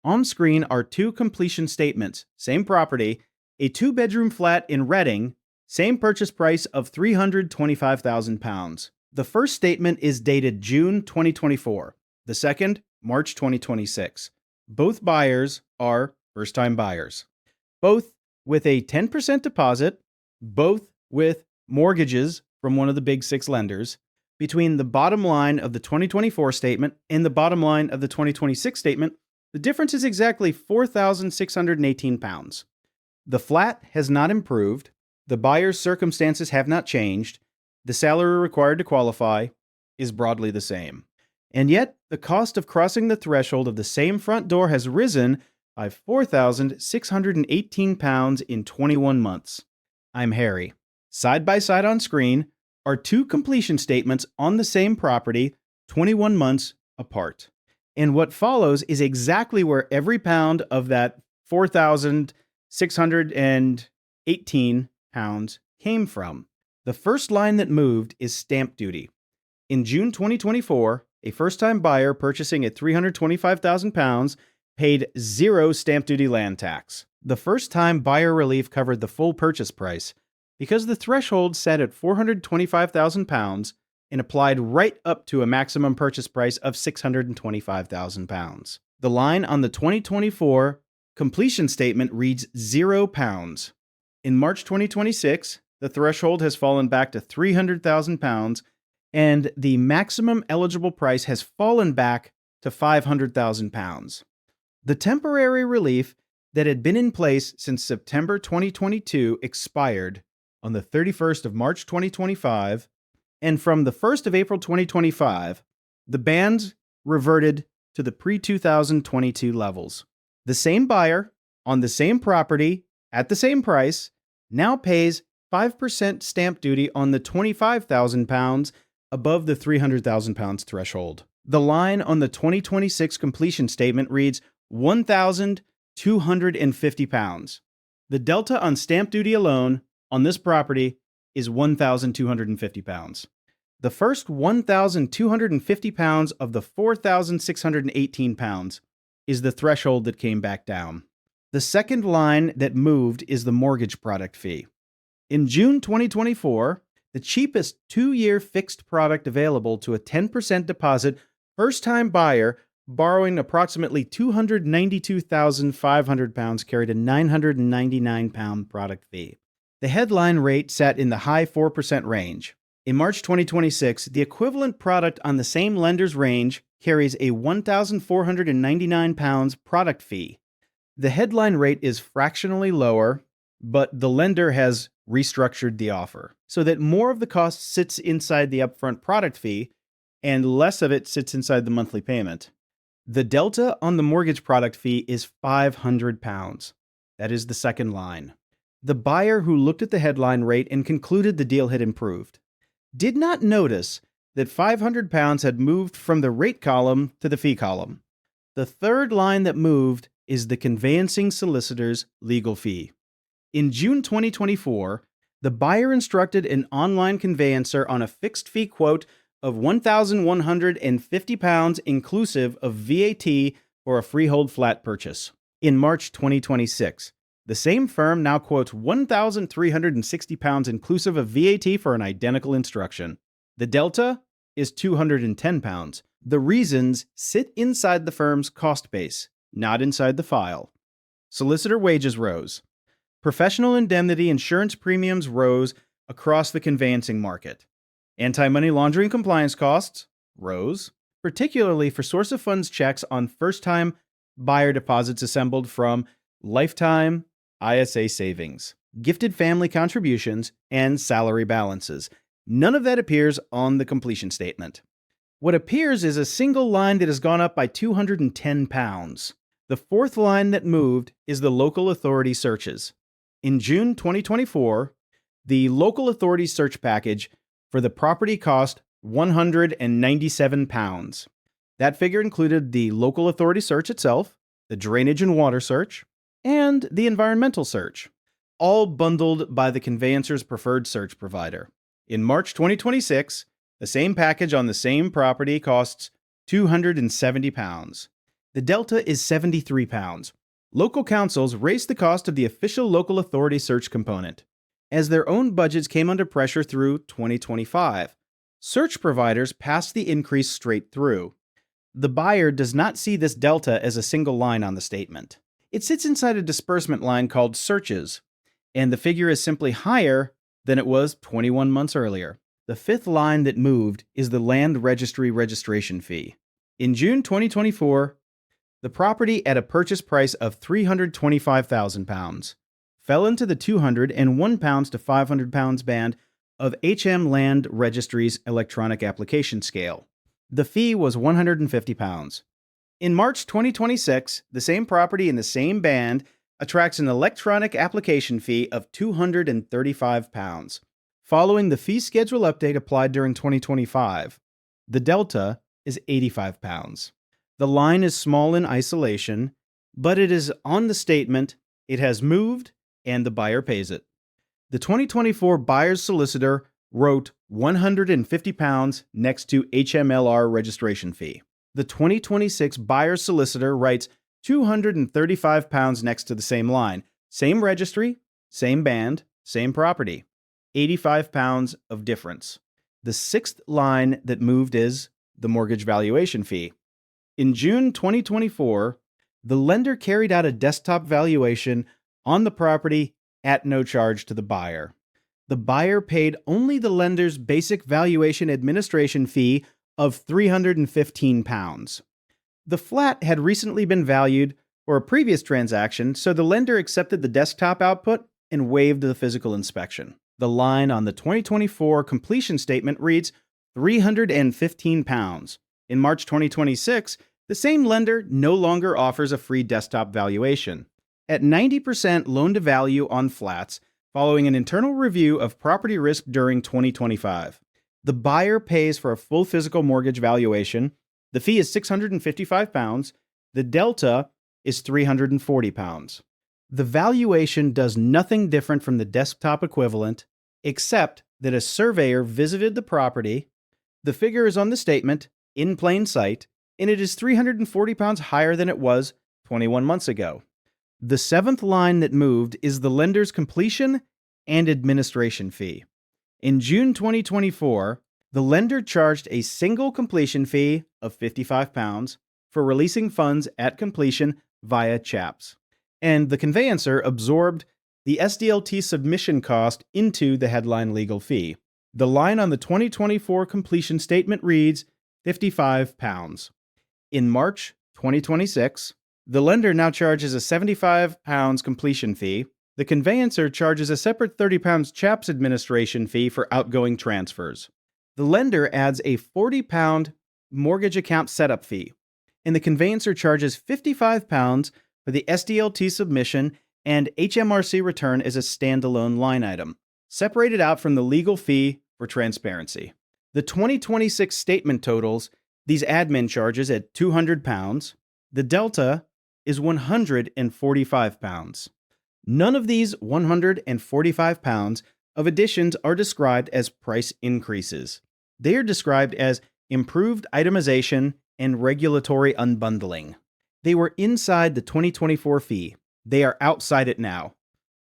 On screen are two completion statements, same property, a two-bedroom flat in Reading, same purchase price of £325,000. The first statement is dated June 2024, the second, March 2026. Both buyers are first-time buyers. Both with a 10% deposit, both with mortgages from one of the big six lenders. Between the bottom line of the 2024 statement and the bottom line of the 2026 statement, the difference is exactly £4,618. The flat has not improved, the buyer's circumstances have not changed, the salary required to qualify is broadly the same. And yet, the cost of crossing the threshold of the same front door has risen by £4,618 in 21 months. I'm Harry. Side by side on screen are two completion statements on the same property, 21 months apart. And what follows is exactly where every pound of that £4,618 came from. The first line that moved is stamp duty. In June 2024, a first-time buyer purchasing at £325,000 paid zero stamp duty land tax. The first-time buyer relief covered the full purchase price because the threshold set at £425,000 and applied right up to a maximum purchase price of £625,000. The line on the 2024 completion statement reads £0. In March 2026, the threshold has fallen back to £300,000 and the maximum eligible price has fallen back to £500,000. The temporary relief that had been in place since September 2022 expired on the 31st of March 2025, and from the 1st of April 2025, the bands reverted to the pre-2022 levels. The same buyer on the same property at the same price now pays 5% stamp duty on the £25,000 above the £300,000 threshold. The line on the 2026 completion statement reads £1,250. The delta on stamp duty alone on this property is £1,250. The first £1,250 of the £4,618 is the threshold that came back down. The second line that moved is the mortgage product fee. In June 2024, the cheapest 2-year fixed product available to a 10% deposit first-time buyer borrowing approximately £292,500 carried a £999 product fee. The headline rate sat in the high 4% range. In March 2026, the equivalent product on the same lender's range carries a £1,499 product fee. The headline rate is fractionally lower, but the lender has restructured the offer so that more of the cost sits inside the upfront product fee and less of it sits inside the monthly payment. The delta on the mortgage product fee is £500. That is the second line. The buyer who looked at the headline rate and concluded the deal had improved did not notice that £500 had moved from the rate column to the fee column. The third line that moved is the conveyancing solicitor's legal fee. In June 2024, the buyer instructed an online conveyancer on a fixed fee quote of £1,150 inclusive of VAT for a freehold flat purchase. In March 2026, the same firm now quotes £1,360 inclusive of VAT for an identical instruction. The delta is £210. The reasons sit inside the firm's cost base, not inside the file. Solicitor wages rose. Professional indemnity insurance premiums rose across the conveyancing market. Anti-money laundering compliance costs rose, particularly for source of funds checks on first-time buyer deposits assembled from lifetime ISA savings, gifted family contributions, and salary balances. None of that appears on the completion statement. What appears is a single line that has gone up by £210. The fourth line that moved is the local authority searches. In June 2024, the local authority search package for the property cost £197. That figure included the local authority search itself, the drainage and water search, and the environmental search, all bundled by the conveyancer's preferred search provider. In March 2026, the same package on the same property costs £270. The delta is 73 pounds. Local councils raised the cost of the official local authority search component, as their own budgets came under pressure through 2025. Search providers passed the increase straight through. The buyer does not see this delta as a single line on the statement. It sits inside a disbursement line called searches, and the figure is simply higher than it was 21 months earlier. The fifth line that moved is the land registry registration fee. In June 2024, the property at a purchase price of £325,000 fell into the £201 to £500 band of HM Land Registry's electronic application scale. The fee was £150. In March 2026, the same property in the same band attracts an electronic application fee of £235. Following the fee schedule update applied during 2025, the delta is £85. The line is small in isolation, but it is on the statement, it has moved, and the buyer pays it. The 2024 buyer's solicitor wrote £150 next to HMLR registration fee. The 2026 buyer's solicitor writes £235 next to the same line. Same registry, same band, same property. £85 of difference. The sixth line that moved is the mortgage valuation fee. In June 2024, the lender carried out a desktop valuation on the property at no charge to the buyer. The buyer paid only the lender's basic valuation administration fee of £315. The flat had recently been valued for a previous transaction, so the lender accepted the desktop output and waived the physical inspection. The line on the 2024 completion statement reads £315. In March 2026, the same lender no longer offers a free desktop valuation. At 90% loan-to-value on flats, following an internal review of property risk during 2025. The buyer pays for a full physical mortgage valuation. The fee is £655. The delta is £340. The valuation does nothing different from the desktop equivalent, except that a surveyor visited the property. The figure is on the statement, in plain sight, and it is £340 higher than it was 21 months ago. The seventh line that moved is the lender's completion and administration fee. In June 2024, the lender charged a single completion fee of £55 for releasing funds at completion via CHAPS, and the conveyancer absorbed the SDLT submission cost into the headline legal fee. The line on the 2024 completion statement reads £55. In March 2026, the lender now charges a £75 completion fee. The conveyancer charges a separate £30 CHAPS administration fee for outgoing transfers. The lender adds a £40 mortgage account setup fee, and the conveyancer charges £55 for the SDLT submission and HMRC return as a standalone line item, separated out from the legal fee for transparency. The 2026 statement totals these admin charges at £200. The delta is £145. None of these £145 of additions are described as price increases. They are described as improved itemization and regulatory unbundling. They were inside the 2024 fee. They are outside it now.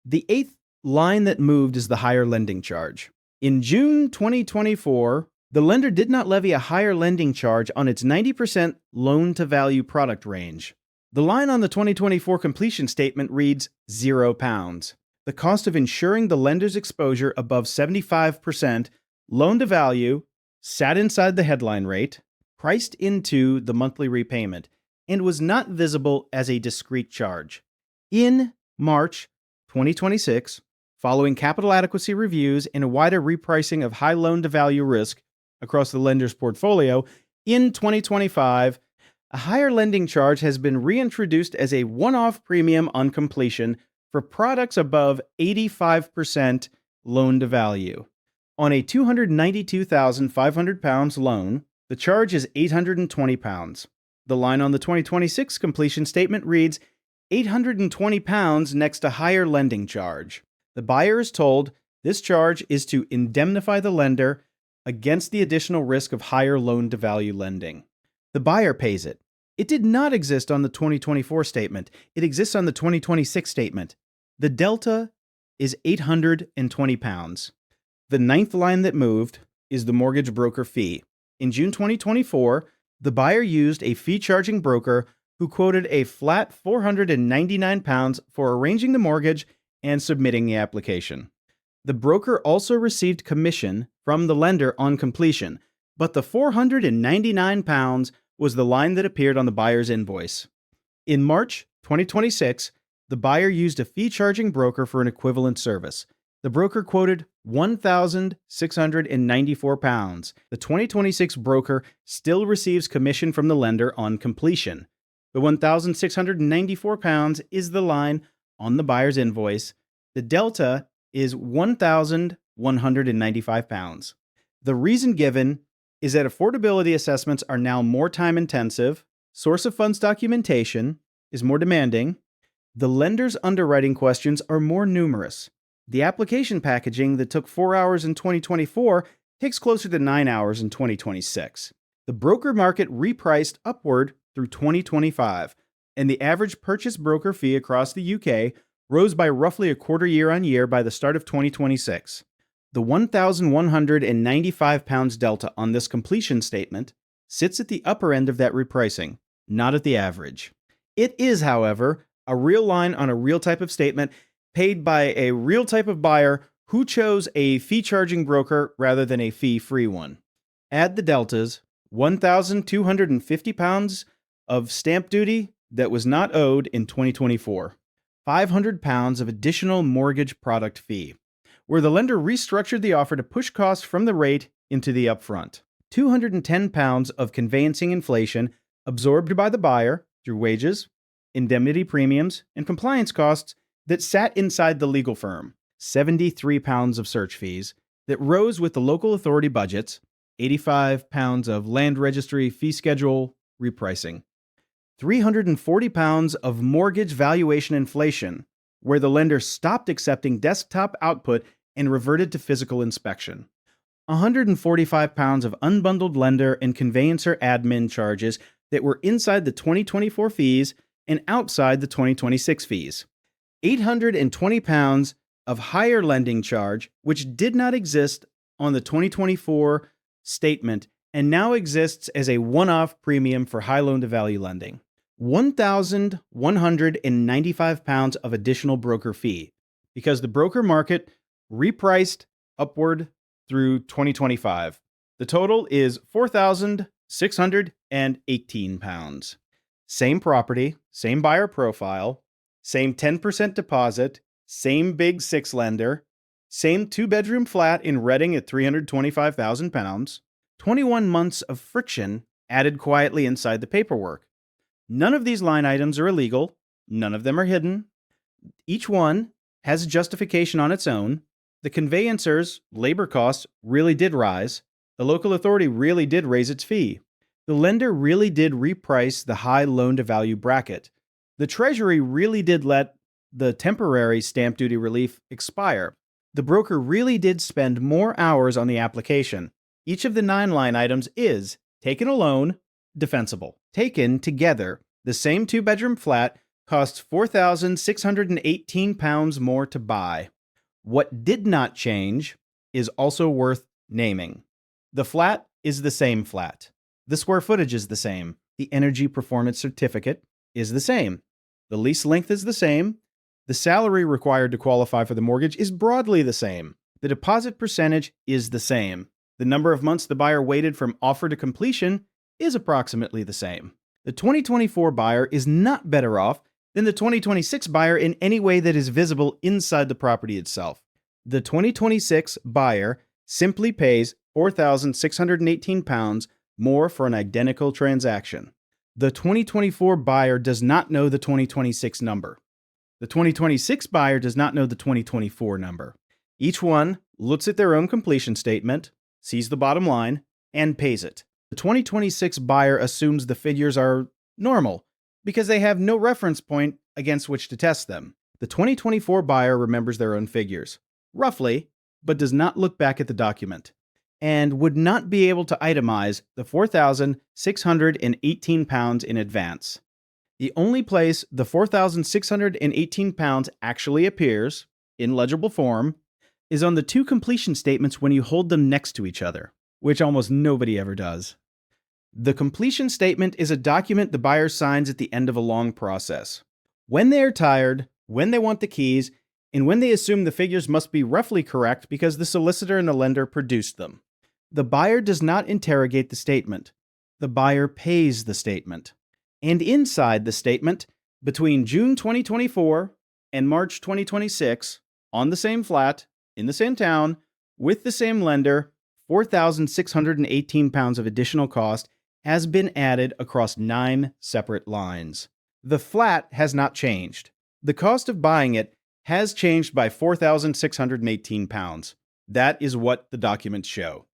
The eighth line that moved is the higher lending charge. In June 2024, the lender did not levy a higher lending charge on its 90% loan-to-value product range. The line on the 2024 completion statement reads £0. The cost of insuring the lender's exposure above 75% loan-to-value sat inside the headline rate, priced into the monthly repayment, and was not visible as a discrete charge. In March 2026, following capital adequacy reviews and a wider repricing of high loan-to-value risk across the lender's portfolio, in 2025, a higher lending charge has been reintroduced as a one-off premium on completion for products above 85% loan-to-value. On a £292,500 loan, the charge is £820. The line on the 2026 completion statement reads £820 next to higher lending charge. The buyer is told this charge is to indemnify the lender against the additional risk of higher loan-to-value lending. The buyer pays it. It did not exist on the 2024 statement. It exists on the 2026 statement. The delta is £820. The ninth line that moved is the mortgage broker fee. In June 2024, the buyer used a fee-charging broker who quoted a flat £499 for arranging the mortgage and submitting the application. The broker also received commission from the lender on completion, but the £499 was the line that appeared on the buyer's invoice. In March 2026, the buyer used a fee-charging broker for an equivalent service. The broker quoted £1,694. The 2026 broker still receives commission from the lender on completion. The £1,694 is the line on the buyer's invoice. The delta is £1,195. The reason given is that affordability assessments are now more time-intensive, source of funds documentation is more demanding, the lender's underwriting questions are more numerous. The application packaging that took 4 hours in 2024 takes closer to 9 hours in 2026. The broker market repriced upward through 2025, and the average purchase broker fee across the UK rose by roughly a quarter year on year by the start of 2026. The £1,195 delta on this completion statement sits at the upper end of that repricing, not at the average. It is, however, a real line on a real type of statement paid by a real type of buyer who chose a fee-charging broker rather than a fee-free one. Add the deltas, £1,250 of stamp duty that was not owed in 2024, £500 of additional mortgage product fee, where the lender restructured the offer to push costs from the rate into the upfront. £210 of conveyancing inflation absorbed by the buyer through wages, indemnity premiums, and compliance costs that sat inside the legal firm. £73 of search fees that rose with the local authority budgets, £85 of land registry fee schedule repricing. £340 of mortgage valuation inflation, where the lender stopped accepting desktop output and reverted to physical inspection. £145 of unbundled lender and conveyancer admin charges that were inside the 2024 fees and outside the 2026 fees. £820 of higher lending charge, which did not exist on the 2024 statement and now exists as a one-off premium for high loan-to-value lending. £1,195 of additional broker fee, because the broker market repriced upward through 2025. The total is £4,618. Same property, same buyer profile, same 10% deposit, same Big Six lender, same 2-bedroom flat in Reading at £325,000, 21 months of friction added quietly inside the paperwork. None of these line items are illegal. None of them are hidden. Each one has a justification on its own. The conveyancer's labor costs really did rise. The local authority really did raise its fee. The lender really did reprice the high loan-to-value bracket. The Treasury really did let the temporary stamp duty relief expire. The broker really did spend more hours on the application. Each of the 9 line items is, taken alone, defensible. Taken together, the same 2-bedroom flat costs £4,618 more to buy. What did not change is also worth naming. The flat is the same flat. The square footage is the same. The energy performance certificate is the same. The lease length is the same. The salary required to qualify for the mortgage is broadly the same. The deposit percentage is the same. The number of months the buyer waited from offer to completion is approximately the same. The 2024 buyer is not better off than the 2026 buyer in any way that is visible inside the property itself. The 2026 buyer simply pays £4,618 more for an identical transaction. The 2024 buyer does not know the 2026 number. The 2026 buyer does not know the 2024 number. Each one looks at their own completion statement, sees the bottom line, and pays it. The 2026 buyer assumes the figures are normal because they have no reference point against which to test them. The 2024 buyer remembers their own figures, roughly, but does not look back at the document. and would not be able to itemize the £4,618 in advance. The only place the £4,618 actually appears, in legible form, is on the two completion statements when you hold them next to each other, which almost nobody ever does. The completion statement is a document the buyer signs at the end of a long process. When they are tired, when they want the keys, and when they assume the figures must be roughly correct because the solicitor and the lender produced them. The buyer does not interrogate the statement. The buyer pays the statement. And inside the statement, between June 2024 and March 2026, on the same flat, in the same town, with the same lender, £4,618 of additional cost has been added across 9 separate lines. The flat has not changed. The cost of buying it has changed by £4,618. That is what the documents show.